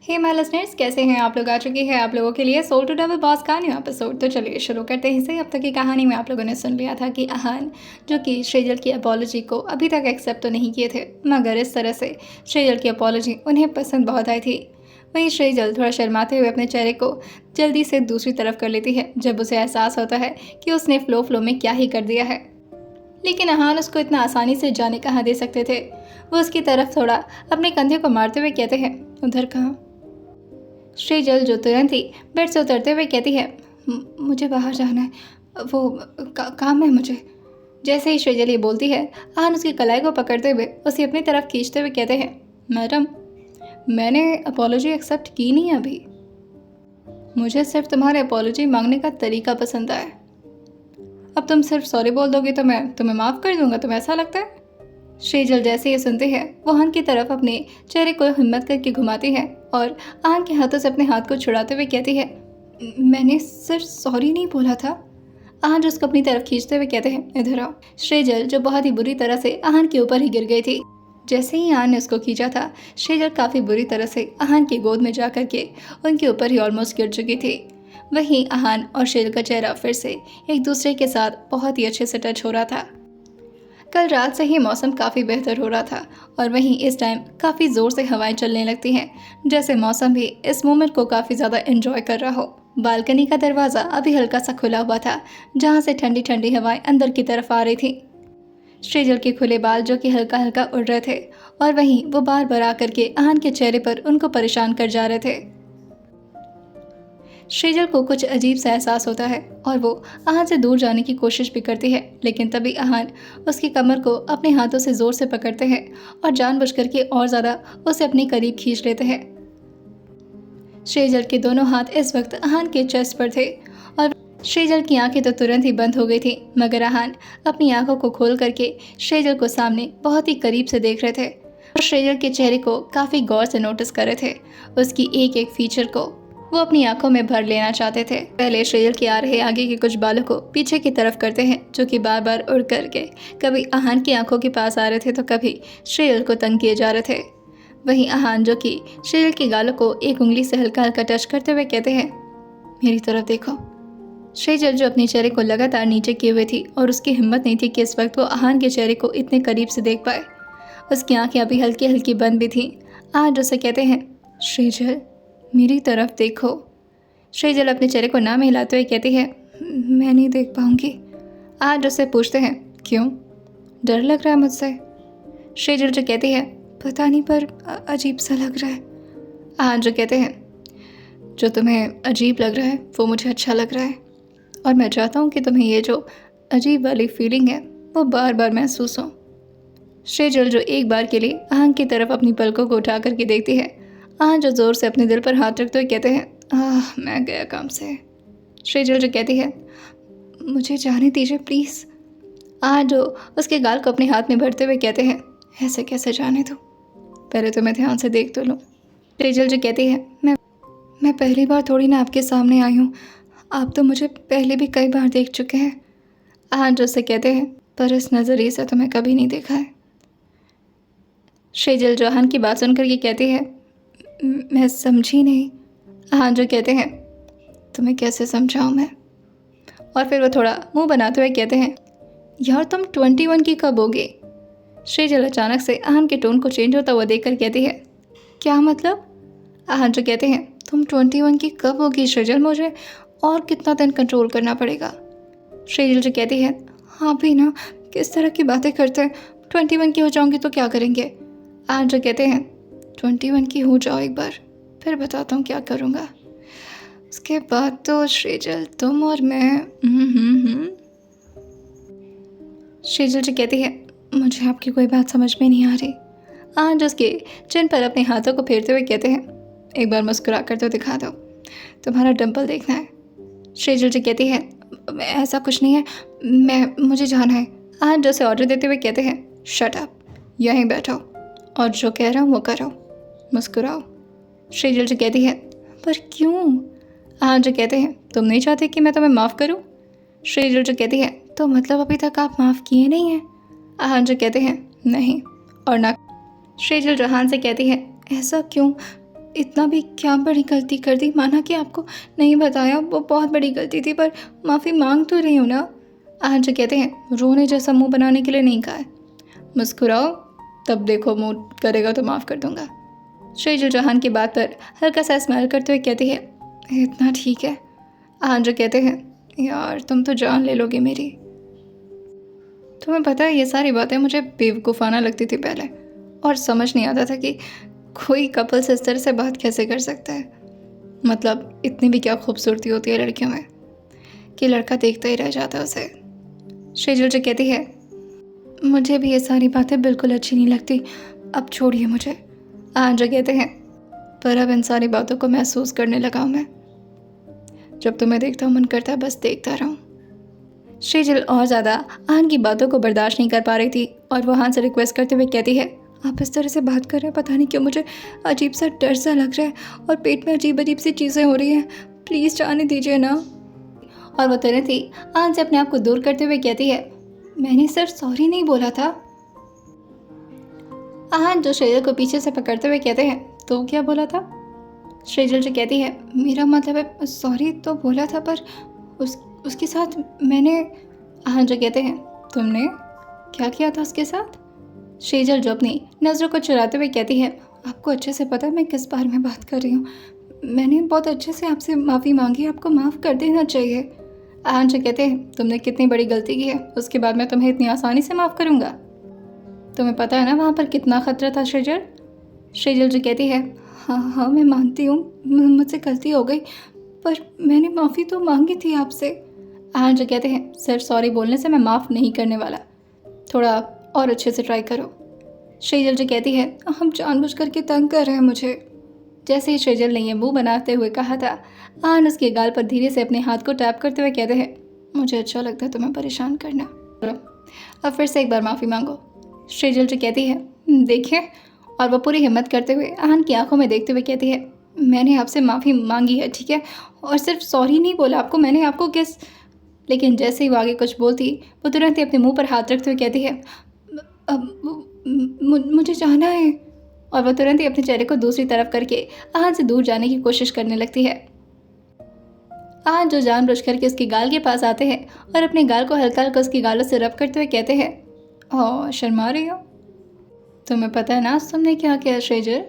Hey my listeners, कैसे हैं आप लोग। आ चुकी है आप लोगों के लिए सोल टू डबल बॉस का न्यू एपिसोड। तो चलिए शुरू करते हैं इसे। अब तक की कहानी में आप लोगों ने सुन लिया था कि अहान जो कि श्रेजल की अपॉलॉजी को अभी तक एक्सेप्ट तो नहीं किए थे, मगर इस तरह से श्रेजल की अपॉलॉजी उन्हें पसंद बहुत आई थी। वहीं श्रेजल थोड़ा शर्माते हुए अपने चेहरे को जल्दी से दूसरी तरफ कर लेती है जब उसे एहसास होता है कि उसने फ्लो में क्या ही कर दिया है। लेकिन अहान उसको इतना आसानी से जाने कहाँ दे सकते थे। वो उसकी तरफ थोड़ा अपने कंधे को मारते हुए कहते हैं, उधर कहाँ। श्रीजल जो तुरंत ही बेड से उतरते हुए कहती है, मुझे बाहर जाना है, वो काम है मुझे। जैसे ही श्रीजल ये बोलती है, आहान उसकी कलाई को पकड़ते हुए उसे अपनी तरफ खींचते हुए कहते हैं, मैडम, मैंने अपोलॉजी एक्सेप्ट की नहीं अभी। मुझे सिर्फ तुम्हारे अपोलॉजी मांगने का तरीका पसंद आया। अब तुम सिर्फ सॉरी बोल दोगे तो मैं तुम्हें माफ़ कर दूंगा, तुम्हें ऐसा लगता है। श्रीजल जैसे ये सुनते हैं वो आहान की तरफ अपने चेहरे को हिम्मत करके घुमाती है और आहान के हाथों से अपने हाथ को छुड़ाते हुए कहती है, मैंने सिर्फ सॉरी नहीं बोला था। आहान उसको अपनी तरफ खींचते हुए कहते हैं, इधर आओ। श्रीजल जो बहुत ही बुरी तरह से आहान के ऊपर ही गिर गई थी। जैसे ही आहान ने उसको खींचा था, श्रीजल काफ़ी बुरी तरह से आहान की गोद में जा करके उनके ऊपर ही ऑलमोस्ट गिर चुकी थी। वहीं आहान और श्रीजल का चेहरा फिर से एक दूसरे के साथ बहुत ही अच्छे से टच हो रहा था। कल रात से ही मौसम काफ़ी बेहतर हो रहा था और वहीं इस टाइम काफ़ी ज़ोर से हवाएं चलने लगती हैं, जैसे मौसम भी इस मोमेंट को काफ़ी ज़्यादा एंजॉय कर रहा हो। बालकनी का दरवाज़ा अभी हल्का सा खुला हुआ था, जहां से ठंडी ठंडी हवाएं अंदर की तरफ आ रही थी। श्रीजल के खुले बाल जो कि हल्का हल्का उड़ रहे थे और वहीं वो बार बार आकर के आहान के चेहरे पर उनको परेशान कर जा रहे थे। श्रीजल को कुछ अजीब सा एहसास होता है और वो आहान से दूर जाने की कोशिश भी करती है, लेकिन तभी आहान उसकी कमर को अपने हाथों से ज़ोर से पकड़ते हैं और जानबूझकर के और ज़्यादा उसे अपने करीब खींच लेते हैं। श्रीजल के दोनों हाथ इस वक्त आहान के चेस्ट पर थे और श्रीजल की आंखें तो तुरंत ही बंद हो गई थी, मगर आहान अपनी आंखों को खोल करके श्रीजल को सामने बहुत ही करीब से देख रहे थे और श्रीजल के चेहरे को काफ़ी गौर से नोटिस कर रहे थे। उसकी एक एक फीचर को वो अपनी आंखों में भर लेना चाहते थे। पहले श्रीजल के आ रहे आगे के कुछ बालों को पीछे की तरफ करते हैं, जो कि बार बार उड़ करके कभी आहान की आंखों के पास आ रहे थे तो कभी श्रीजल को तंग किए जा रहे थे। वहीं आहान जो कि श्रीजल के गालों को एक उंगली से हल्का हल्का टच करते हुए कहते हैं, मेरी तरफ देखो। श्रीजल जो अपने चेहरे को लगातार नीचे किए हुए थी और उसकी हिम्मत नहीं थी कि इस वक्त वो आहान के चेहरे को इतने करीब से देख पाए। उसकी आंखें अभी हल्की हल्की बंद भी थीं। आहान उसे कहते हैं, श्रीजल, मेरी तरफ देखो। श्रीजल अपने चेहरे को ना हिलाते हुए कहती है, मैं नहीं देख पाऊंगी। आज उससे पूछते हैं, क्यों, डर लग रहा है मुझसे। श्रीजल जो कहती है, पता नहीं पर अजीब सा लग रहा है। आज जो कहते हैं, जो तुम्हें अजीब लग रहा है वो मुझे अच्छा लग रहा है और मैं चाहता हूँ कि तुम्हें ये जो अजीब वाली फीलिंग है वो बार बार महसूस हो। श्रीजल जो एक बार के लिए आहान की तरफ अपनी पलकों को उठा करके देखती है। आहान जो जोर से अपने दिल पर हाथ रखते हुए कहते हैं, मैं गया काम से। श्रीजल जो कहती है, मुझे जाने दीजिए प्लीज़। आहान जो उसके गाल को अपने हाथ में भरते हुए कहते हैं, ऐसे कैसे जाने दो, पहले तो मैं ध्यान से देख तो लूँ। श्रीजल जो कहती है, मैं पहली बार थोड़ी ना आपके सामने आई हूँ, आप तो मुझे पहले भी कई बार देख चुके हैं। आहान जो उससे कहते हैं, पर इस नज़रिए से तो मैं कभी नहीं देखा है। श्रीजल जो आहान की बात सुन कर के कहती है, मैं समझी नहीं। आहान जो कहते हैं, तुम्हें कैसे समझाऊं मैं। और फिर वो थोड़ा मुंह बनाते हुए कहते हैं, यार तुम 21 की कब होगी। श्रीजल अचानक से आहान के टोन को चेंज होता हुआ देखकर कहती है, क्या मतलब। आहान जो कहते हैं, तुम 21 की कब होगी श्रीजल, मुझे और कितना दिन कंट्रोल करना पड़ेगा। श्रीजल जो कहती है, हाँ भी ना, किस तरह की बातें करते हैं, 21 की हो जाऊंगी तो क्या करेंगे। आहान जो कहते हैं, 21 की हो जाओ एक बार, फिर बताता हूँ क्या करूँगा। उसके बाद तो श्रीजल तुम और मैं। श्रीजल जी कहती है, मुझे आपकी कोई बात समझ में नहीं आ रही। आज उसके चिन पर अपने हाथों को फेरते हुए कहते हैं, एक बार मुस्कुरा कर तो दिखा दो, तुम्हारा डिम्पल देखना है। श्रीजल जी कहती है, ऐसा कुछ नहीं है, मुझे जाना है। आज उसे ऑर्डर देते हुए कहते हैं, शट अप, यहीं बैठो और जो कह रहा हूँ वो करो, मुस्कुराओ। श्रीजल जी कहती है, पर क्यों। आहान जो कहते हैं, तुम नहीं चाहते कि मैं तुम्हें माफ़ करूं। श्रीजल जो कहती है, तो मतलब अभी तक आप माफ़ किए नहीं हैं। आहान जो कहते हैं, नहीं और ना। श्रीजल जो आहान से कहती है, ऐसा क्यों, इतना भी क्या बड़ी गलती कर दी, माना कि आपको नहीं बताया, वो बहुत बड़ी गलती थी, पर माफ़ी मांग तो रही हूँ ना। आहन जो कहते हैं, रोने जैसा मुंह बनाने के लिए नहीं कहा है। मुस्कुराओ, तब देखो मुंह करेगा तो माफ़ कर दूंगा। श्रीजल जहान की बात पर हल्का सा स्माइल करते हुए कहती है, इतना ठीक है। आहन जो कहते हैं, यार तुम तो जान ले लोगे मेरी। तुम्हें पता है ये सारी बातें मुझे बेवकूफ़ाना लगती थी पहले, और समझ नहीं आता था कि कोई कपल से इस तरह से बात कैसे कर सकता है। मतलब इतनी भी क्या खूबसूरती होती है लड़कियों में कि लड़का देखता ही रह जाता है उसे। श्रीजल जो कहती है, मुझे भी ये सारी बातें बिल्कुल अच्छी नहीं लगती, अब छोड़िए मुझे। आहन जो कहते हैं, पर अब इन सारी बातों को महसूस करने लगा हूँ मैं। जब तुम्हें देखता हूँ मन करता है बस देखता रहूँ। श्रीजल और ज़्यादा आहन की बातों को बर्दाश्त नहीं कर पा रही थी और वो आहन से रिक्वेस्ट करते हुए कहती है, आप इस तरह से बात कर रहे हैं, पता नहीं क्यों मुझे अजीब सा डर सा लग रहा है और पेट में अजीब अजीब सी चीज़ें हो रही हैं, प्लीज़ जाने दीजिए ना। और वो तुरंत ही आहन से अपने आप को दूर करते हुए कहती है, मैंने सिर्फ सॉरी नहीं बोला था। आहन जो श्रीजल को पीछे से पकड़ते हुए कहते हैं, तो क्या बोला था? श्रीजल जो कहती है, मेरा मतलब है सॉरी तो बोला था, पर उसके साथ मैंने। आहन जो कहते हैं, तुमने क्या किया था उसके साथ? श्रीजल जो अपनी नज़रों को चुराते हुए कहती है, आपको अच्छे से पता है मैं किस बारे में बात कर रही हूँ। मैंने बहुत अच्छे से आपसे माफ़ी मांगी, आपको माफ़ कर देना चाहिए। आहन जो कहते हैं, तुमने कितनी बड़ी गलती की है, उसके बाद मैं तुम्हें इतनी आसानी से माफ़ करूँगा? तुम्हें पता है ना वहाँ पर कितना खतरा था श्रीजल? श्रीजल जो कहती है, हाँ मैं मानती हूँ, मुझसे गलती हो गई, पर मैंने माफ़ी तो मांगी थी आपसे। आहन जो कहते हैं, सिर्फ सॉरी बोलने से मैं माफ़ नहीं करने वाला, थोड़ा और अच्छे से ट्राई करो। श्रीजल जो कहती है, हम जानबूझ करके तंग कर रहे हैं मुझे। जैसे ही श्रीजल ने यह मुंह बनाते हुए कहा था, आहन उसके गाल पर धीरे से अपने हाथ को टैप करते हुए कहते हैं, मुझे अच्छा लगता है तुम्हें परेशान करना, अब फिर से एक बार माफ़ी मांगो। श्रीजल जो कहती है, देखिए, और वह पूरी हिम्मत करते हुए आहन की आंखों में देखते हुए कहती है, मैंने आपसे माफ़ी मांगी है, ठीक है, और सिर्फ सॉरी नहीं बोला आपको मैंने, आपको किस। लेकिन जैसे ही वो आगे कुछ बोलती, वो तुरंत ही अपने मुंह पर हाथ रखते हुए कहती है, मुझे जाना है। और वह तुरंत ही अपने चेहरे को दूसरी तरफ करके आहन से दूर जाने की कोशिश करने लगती है। आहन जो जानबूझ करके उसके गाल के पास आते हैं और अपने गाल को हल्का हल्का उसके गालों से रब करते हुए कहते हैं, ओह शर्मा रही हो? तुम्हें पता है ना तुमने क्या किया श्रीजल?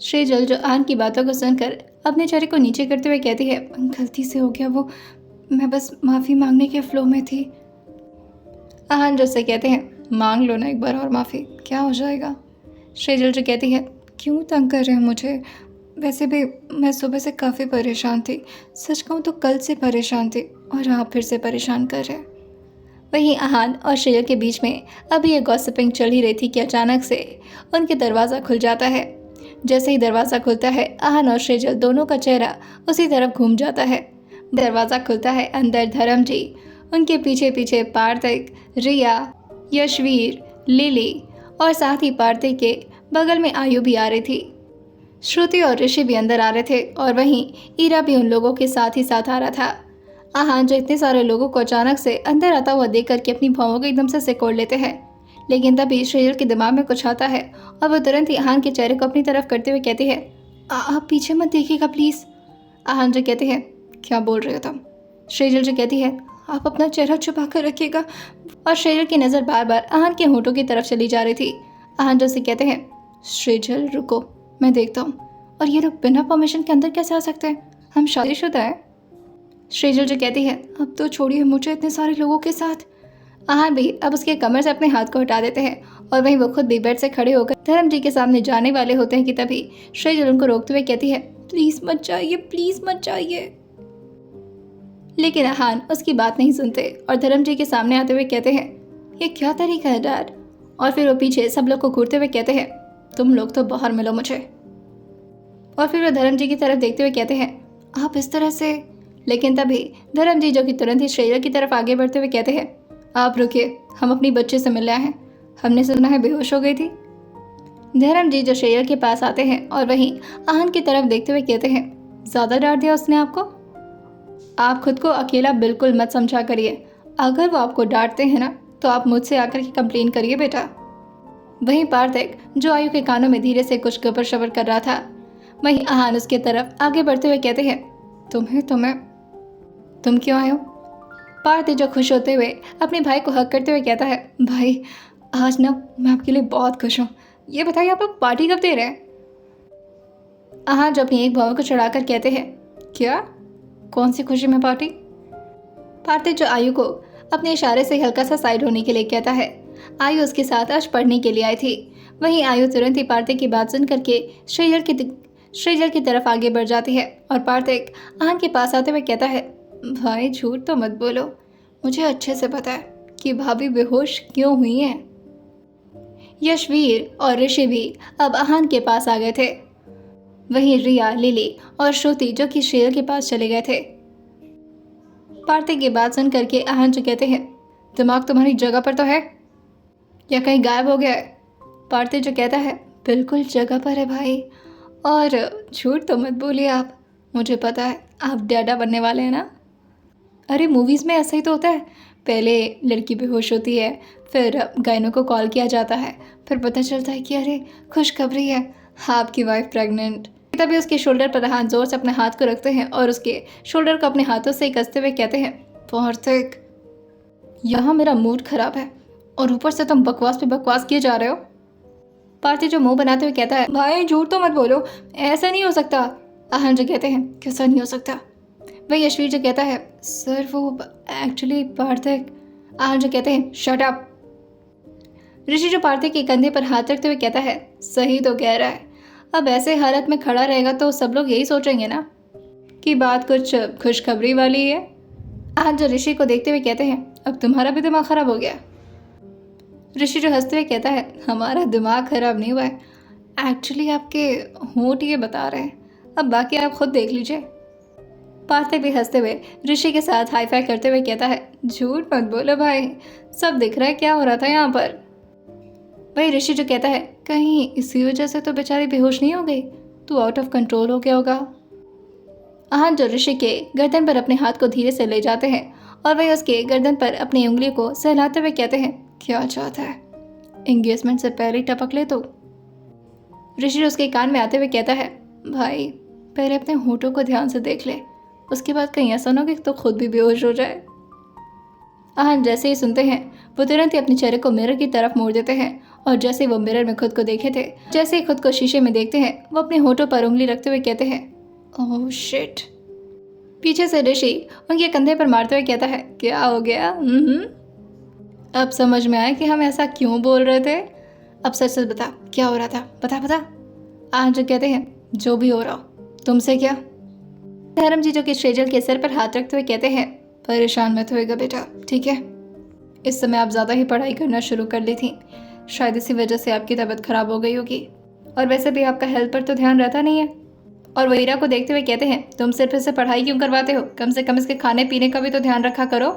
श्रीजल जो आहन की बातों को सुनकर अपने चेहरे को नीचे करते हुए कहती है, गलती से हो गया, वो मैं बस माफ़ी मांगने के फ्लो में थी। आहन जो से कहते हैं, मांग लो ना एक बार और माफ़ी, क्या हो जाएगा? श्रीजल जो कहती है, क्यों तंग कर रहे हैं मुझे? वैसे भी मैं सुबह से काफ़ी परेशान थी, सच कहूँ तो कल से परेशान थी, और आप फिर से परेशान कर रहे हैं। वहीं आहन और श्रीजल के बीच में अभी ये गॉसिपिंग चल ही रही थी कि अचानक से उनके दरवाज़ा खुल जाता है। जैसे ही दरवाज़ा खुलता है, आहन और श्रीजल दोनों का चेहरा उसी तरफ घूम जाता है। दरवाज़ा खुलता है, अंदर धर्म जी, उनके पीछे पीछे पार्थिक, रिया, यशवीर, लिली और साथ ही पार्थिक के बगल में आयु भी आ रही थी। श्रुति और ऋषि भी अंदर आ रहे थे और वहीं ईरा भी उन लोगों के साथ ही साथ आ रहा था। आहन जो इतने सारे लोगों को अचानक से अंदर आता हुआ देख करके अपनी भौहों को एकदम से सिकोड़ लेते हैं। लेकिन तभी श्रीजल के दिमाग में कुछ आता है और वो तुरंत ही आहन के चेहरे को अपनी तरफ करते हुए कहती है, आप पीछे मत देखिएगा प्लीज़। आहन जो कहते हैं, क्या बोल रहे हो तुम? श्रीजल जो कहती है, आप अपना चेहरा छुपा कर रखिएगा। और श्रीजल की नज़र बार बार आहन के होठों की तरफ चली जा रही थी। आहन जो से कहते हैं, श्रीजल रुको, मैं देखता हूँ, और ये लोग बिना परमिशन के अंदर कैसे आ सकते हैं? हम शादीशुदा हैं। श्रीजल जो कहती है, अब तो छोड़िए मुझे इतने सारे लोगों के साथ। आहन भी अब उसके कमर से अपने हाथ को हटा देते हैं और वहीं वो खुद भी बेड से खड़े होकर धर्म जी के सामने जाने वाले होते हैं कि तभी श्रीजल उनको रोकते हुए कहती है, प्लीज़ मत जाइए, प्लीज़ मत जाइए। लेकिन आहन उसकी बात नहीं सुनते और धर्म जी के सामने आते हुए कहते हैं, ये क्या तरीका है डैड? और फिर वो पीछे सब लोग को घूरते हुए कहते हैं, तुम लोग तो बाहर मिलो मुझे। और फिर वो धर्म जी की तरफ देखते हुए कहते हैं, आप इस तरह से। लेकिन तभी धर्म जी जो कि तुरंत ही श्रेया की तरफ आगे बढ़ते हुए कहते हैं, आप रुकिए, हम अपनी बच्चे से मिलने आए हैं, हमने सुना है बेहोश हो गई थी। धर्म जी जो श्रेया के पास आते हैं और वहीं आहन की तरफ देखते हुए कहते हैं, ज़्यादा डांट दिया उसने आपको? आप खुद को अकेला बिल्कुल मत समझा करिए, अगर वो आपको डांटते हैं ना तो आप मुझसे आकर के कंप्लेन करिए बेटा। वहीं पार्थिक जो आयु के कानों में धीरे से कुछ गबर शबर कर रहा था, वहीं आहान उसके तरफ आगे बढ़ते हुए कहते हैं, तुम क्यों आए हो? पार्थ जो खुश होते हुए अपने भाई को हक करते हुए कहता है, भाई आज ना मैं आपके लिए बहुत खुश हूँ। ये बताइए आप लोग पार्टी कब दे रहे हैं? आहान जो अपनी एक भाव को चढ़ाकर कहते हैं, क्या? कौन सी खुशी में पार्टी? पार्थ जो आयु को अपने इशारे से हल्का सा साइड होने के लिए कहता है। आयु उसके साथ आज पढ़ने के लिए आई थी। वहीं आयु तुरंत ही पार्थ की बात सुन करके श्रीजल की तरफ आगे बढ़ जाती है और पार्थिक आहान के पास आते हुए कहता है, भाई झूठ तो मत बोलो, मुझे अच्छे से पता है कि भाभी बेहोश क्यों हुई हैं। यशवीर और ऋषि भी अब आहान के पास आ गए थे। वहीं रिया, लिली और श्रुति जो कि श्रीजल के पास चले गए थे। पार्थिक की बात सुन करके आहान जो कहते हैं, दिमाग तुम्हारी जगह पर तो है या कहीं गायब हो गया है? पार्थिक जो कहता है, बिल्कुल जगह पर है भाई, और झूठ तो मत बोलिए आप, मुझे पता है आप डैडा बनने वाले हैं ना। अरे मूवीज़ में ऐसा ही तो होता है, पहले लड़की बेहोश होती है, फिर गायनों को कॉल किया जाता है, फिर पता चलता है कि अरे खुशखबरी है, आपकी वाइफ प्रेग्नेंट। तभी उसके शोल्डर पर हाथ जोर से अपने हाथ को रखते हैं और उसके शोल्डर को अपने हाथों से कसते हुए कहते हैं, पार्थिक यहाँ मेरा मूड खराब है और ऊपर से तुम बकवास पे बकवास किए जा रहे हो। पार्थिक जो मुंह बनाते हुए कहता है, भाई झूठ तो मत बोलो, ऐसा नहीं हो सकता। आहान जो कहते हैं, कैसा नहीं हो सकता? वही यशवीर जो कहता है, सर वो एक्चुअली पार्थिक। आहान जो कहते हैं, शट अप। ऋषि जो पार्थिक के कंधे पर हाथ रखते हुए कहता है, सही तो कह रहा है, अब ऐसे हालत में खड़ा रहेगा तो सब लोग यही सोचेंगे ना कि बात कुछ खुशखबरी वाली है। आहान जो ऋषि को देखते हुए कहते हैं, अब तुम्हारा भी दिमाग खराब हो गया? ऋषि जो हंसते हुए कहता है, हमारा दिमाग खराब नहीं हुआ है, एक्चुअली आपके होंठ ये बता रहे हैं, अब बाकी आप खुद देख लीजिए। पार्थिक भी हंसते हुए ऋषि के साथ हाई फाई करते हुए कहता है, झूठ मत बोलो भाई, सब दिख रहा है क्या हो रहा था यहाँ पर। वही ऋषि जो कहता है, कहीं इसी वजह से तो बेचारी बेहोश नहीं हो गई, तू आउट ऑफ कंट्रोल हो गया होगा। आहान जो ऋषि के गर्दन पर अपने हाथ को धीरे से ले जाते हैं और वही उसके गर्दन पर अपनी उंगलियों को सहलाते हुए कहते हैं, क्या चाहता है, एंगेजमेंट से पहले ही टपक ले तो। ऋषि उसके कान में आते हुए कहता है, भाई पहले अपने होठों को ध्यान से देख ले, उसके बाद कहीं ऐसा ना हो कि तो खुद भी बेहोश हो जाए। आहान जैसे ही सुनते हैं वो तुरंत ही अपने चेहरे को मिरर की तरफ मोड़ देते हैं और जैसे वो मिरर में खुद को देखे थे, जैसे ही खुद को शीशे में देखते हैं वो अपने होठों पर उंगली रखते हुए कहते हैं, ओह शिट। पीछे से ऋषि उनके कंधे पर मारते हुए कहता है, क्या हो गया? अब समझ में आया कि हम ऐसा क्यों बोल रहे थे। अब सच सच बता, क्या हो रहा था, बता। आहान जो कहते हैं, जो भी हो रहा हो, तुमसे क्या। धर्म जी जो कि श्रीजल के सिर पर हाथ रखते हुए कहते हैं, परेशान मत होएगा बेटा, ठीक है। इस समय आप ज़्यादा ही पढ़ाई करना शुरू कर ली थी, शायद इसी वजह से आपकी तबीयत खराब हो गई होगी, और वैसे भी आपका हेल्थ पर तो ध्यान रहता नहीं है। और वो ईरा को देखते हुए कहते हैं, तुम सिर्फ इससे पढ़ाई क्यों करवाते हो, कम से कम इसके खाने पीने का भी तो ध्यान रखा करो।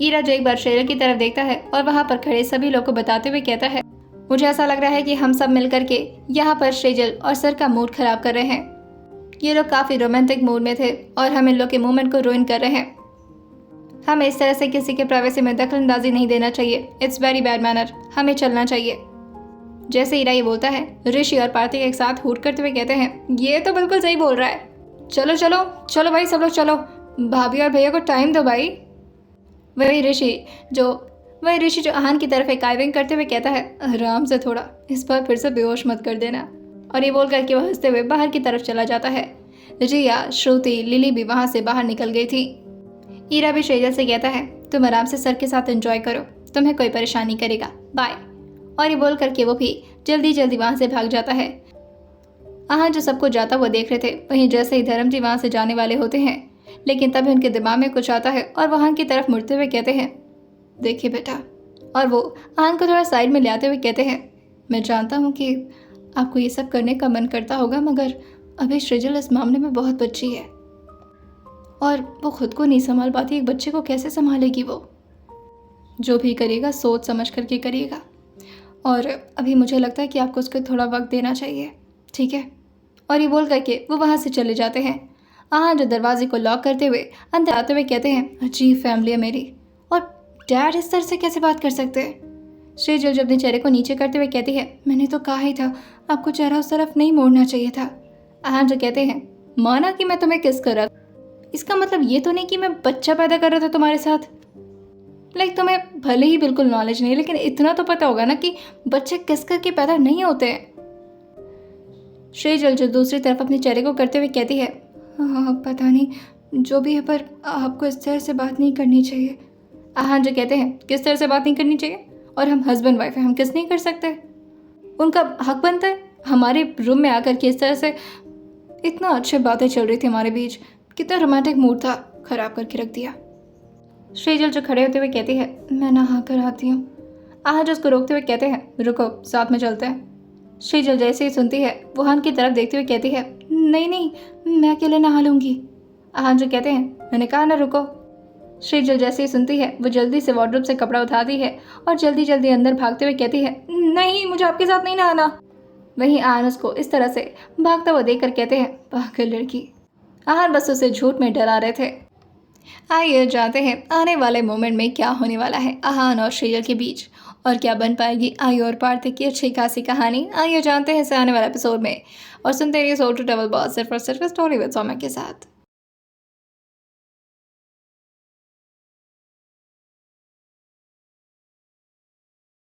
ईरा जो एक बार श्रीजल की तरफ देखता है और वहाँ पर खड़े सभी लोग को बताते हुए कहता है, मुझे ऐसा लग रहा है कि हम सब मिलकर के यहाँ पर श्रीजल और सर का मूड खराब कर रहे हैं। ये लोग काफ़ी रोमांटिक मूड में थे और हम इन लोग के मूवमेंट को रुइन कर रहे हैं। हमें इस तरह से किसी के प्राइवेसी में दखलंदाजी नहीं देना चाहिए, इट्स वेरी बैड मैनर, हमें चलना चाहिए। जैसे ईरा ये बोलता है, ऋषि और पार्थिक एक साथ हुट करते हुए कहते हैं, ये तो बिल्कुल सही बोल रहा है, चलो चलो चलो भाई सब लोग चलो, भाभी और भैया को टाइम दो भाई। वही ऋषि जो आहान की तरफ एक आइविंग करते हुए कहता है, आराम से थोड़ा, इस बार फिर से बेहोश मत कर देना। और ये बोल करके वह हंसते हुए बाहर की तरफ चला जाता है। रिया, श्रुति, लिली भी वहाँ से बाहर निकल गई थी। ईरा भी श्रीजल से कहता है, तुम आराम से सर के साथ एंजॉय करो, तुम्हें कोई परेशानी करेगा, बाय। और ये बोल करके वो भी जल्दी जल्दी वहाँ से भाग जाता है। आहान जो सबको जाता हुआ देख रहे थे, वहीं जैसे ही धर्म जी वहाँ से जाने वाले होते हैं, लेकिन तभी उनके दिमाग में कुछ आता है और वहाँ की तरफ मुड़ते हुए कहते हैं, देखिए बेटा। और वो आहान को थोड़ा साइड में ले आते हुए कहते हैं, मैं जानता हूँ कि आपको ये सब करने का मन करता होगा, मगर अभी श्रीजल इस मामले में बहुत बच्ची है और वो खुद को नहीं संभाल पाती, एक बच्चे को कैसे संभालेगी। वो जो भी करेगा सोच समझ करके करिएगा, और अभी मुझे लगता है कि आपको उसको थोड़ा वक्त देना चाहिए, ठीक है। और ये बोल करके वो वहाँ से चले जाते हैं। आहान जो दरवाजे को लॉक करते हुए अंदर आते हुए कहते हैं, अजीब फैमिली है मेरी, और डैड इस तरह से कैसे बात कर सकते हैं। श्रीजल जो अपने चेहरे को नीचे करते हुए कहती है, मैंने तो कहा ही था आपको चेहरा उस तरफ नहीं मोड़ना चाहिए था, आहान जो कहते हैं, माना कि मैं तुम्हें किस कर रहा, इसका मतलब ये तो नहीं कि मैं बच्चा पैदा कर रहा था तुम्हारे साथ। लाइक तुम्हें भले ही बिल्कुल नॉलेज नहीं, लेकिन इतना तो पता होगा ना कि बच्चे किस करके पैदा नहीं होते हैं। श्रीजल जो दूसरी तरफ अपने चेहरे को करते हुए कहती है, हाँ पता नहीं, जो भी है, पर आपको इस तरह से बात नहीं करनी चाहिए। आहान जो कहते हैं, किस तरह से बात नहीं करनी चाहिए? और हम हस्बैंड वाइफ हैं, हम किस नहीं कर सकते? उनका हक बनता है हमारे रूम में आकर के इस तरह से। इतना अच्छी बातें चल रही थी हमारे बीच, कितना रोमांटिक मूड था, खराब करके रख दिया। श्रीजल जो खड़े होते हुए कहती है, मैं नहा कर आती हूँ। आहान जो उसको रोकते हुए कहते हैं, रुको, साथ में चलते हैं। श्रीजल जैसे ही सुनती है वो आहान की तरफ देखते हुए कहती है, नहीं नहीं, मैं अकेले नहा लूँगी। आहान जो कहते हैं, मैंने कहा ना रुको। श्रीजल जैसे ही सुनती है वो जल्दी से वार्डरोब से कपड़ा उठाती है और जल्दी जल्दी अंदर भागते हुए कहती है, नहीं, मुझे आपके साथ नहीं नहाना। वहीं आहान उसको इस तरह से भागता हुआ देखकर कहते हैं, पागल लड़की। आहान बस उसे झूठ में डरा रहे थे। आइए जानते हैं आने वाले मोमेंट में क्या होने वाला है आहान और श्रीजल के बीच, और क्या बन पाएगी आयु और पार्थिव की अच्छी खासी कहानी। आइए जानते हैं इसे आने वाले एपिसोड में, और सुनते रहिए सोल टू डबल बॉस सिर्फ और सिर्फ स्टोरी विद सौम्या के साथ।